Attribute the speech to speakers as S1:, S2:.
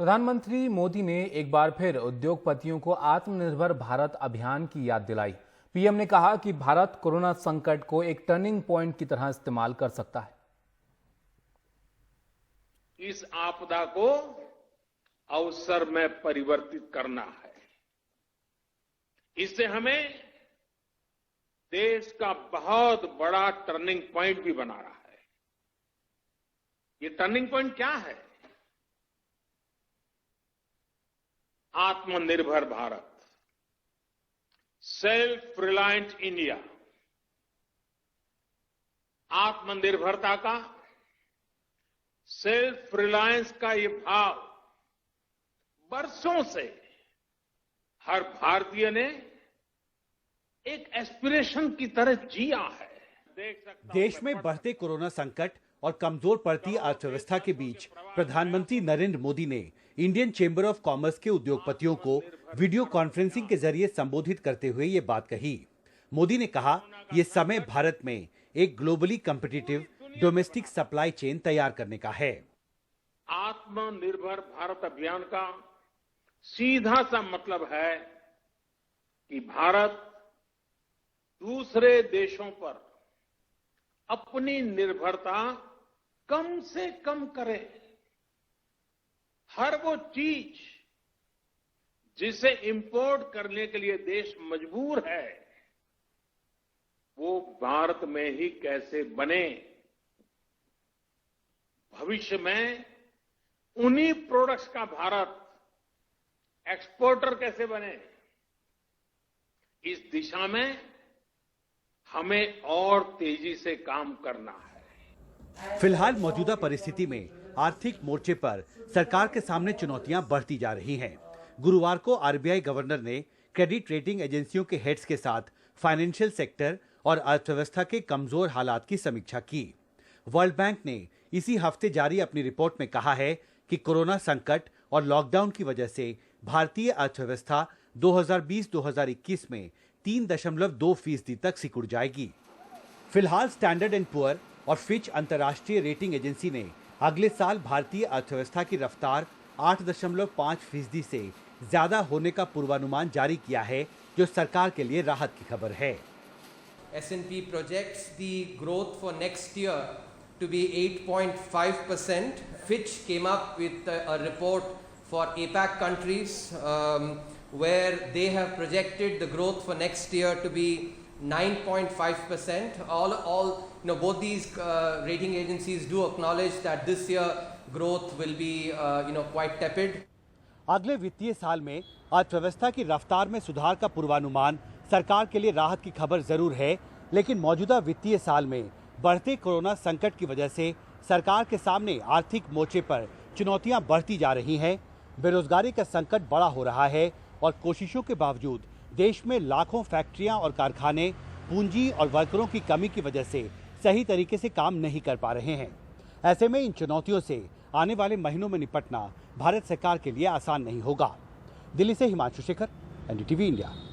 S1: प्रधानमंत्री मोदी ने एक बार फिर उद्योगपतियों को आत्मनिर्भर भारत अभियान की याद दिलाई। पीएम ने कहा कि भारत कोरोना संकट को एक टर्निंग पॉइंट की तरह इस्तेमाल कर सकता है।
S2: इस आपदा को अवसर में परिवर्तित करना है। इससे हमें देश का बहुत बड़ा टर्निंग पॉइंट भी बना रहा है। ये टर्निंग पॉइंट क्या है? आत्मनिर्भर भारत, सेल्फ रिलायंट इंडिया। आत्मनिर्भरता का, सेल्फ रिलायंस का ये भाव बरसों से हर भारतीय ने एक एस्पिरेशन की तरह जिया है।
S3: देश में बढ़ते कोरोना संकट और कमजोर पड़ती अर्थव्यवस्था के बीच प्रधानमंत्री नरेंद्र मोदी ने इंडियन चेंबर ऑफ कॉमर्स के उद्योगपतियों को वीडियो कॉन्फ्रेंसिंग के जरिए संबोधित करते हुए ये बात कही। मोदी ने कहा, ये समय भारत में एक globally competitive domestic supply chain तैयार करने का है।
S2: आत्मनिर्भर भारत अभियान का सीधा सा मतलब है कि भारत दूसरे देशों पर अपनी निर्भरता कम से कम करे। हर वो चीज जिसे इंपोर्ट करने के लिए देश मजबूर है, वो भारत में ही कैसे बने। भविष्य में उन्हीं प्रोडक्ट्स का भारत एक्सपोर्टर कैसे बने, इस दिशा में हमें और तेजी से काम करना है।
S3: फिलहाल मौजूदा परिस्थिति में आर्थिक मोर्चे पर सरकार के सामने चुनौतियां बढ़ती जा रही हैं। गुरुवार को आरबीआई गवर्नर ने क्रेडिट रेटिंग एजेंसियों के हेड्स के साथ फाइनेंशियल सेक्टर और अर्थव्यवस्था के कमजोर हालात की समीक्षा की। वर्ल्ड बैंक ने इसी हफ्ते जारी अपनी रिपोर्ट में कहा है कि कोरोना संकट और लॉकडाउन की वजह से भारतीय अर्थव्यवस्था 2020-2021 में 3.2% तक सिकुड़ जाएगी। फिलहाल स्टैंडर्ड एंड पुअर और फिच अंतर्राष्ट्रीय रेटिंग एजेंसी ने अगले साल भारतीय अर्थव्यवस्था की रफ्तार 8.5% से ज्यादा होने का पूर्वानुमान जारी किया है, जो सरकार के लिए राहत की खबर है।
S4: S&P projects the growth for next year to be 8.5%. Fitch came up with a report for APAC countries where they have projected the growth for next year to be 9.5%. Both these rating agencies do acknowledge that this year growth will be quite tepid.
S3: अगले वित्तीय साल में अर्थव्यवस्था की रफ्तार में सुधार का पूर्वानुमान सरकार के लिए राहत की खबर जरूर है, लेकिन मौजूदा वित्तीय साल में बढ़ते कोरोना संकट की वजह से सरकार के सामने आर्थिक मोर्चे पर चुनौतियां बढ़ती जा रही हैं। बेरोजगारी का संकट बड़ा हो रहा है और कोशिशों के बावजूद देश में लाखों फैक्ट्रियां और कारखाने पूंजी और वर्करों की कमी की वजह से सही तरीके से काम नहीं कर पा रहे हैं। ऐसे में इन चुनौतियों से आने वाले महीनों में निपटना भारत सरकार के लिए आसान नहीं होगा। दिल्ली से हिमांशु शेखर, एनडीटीवी इंडिया।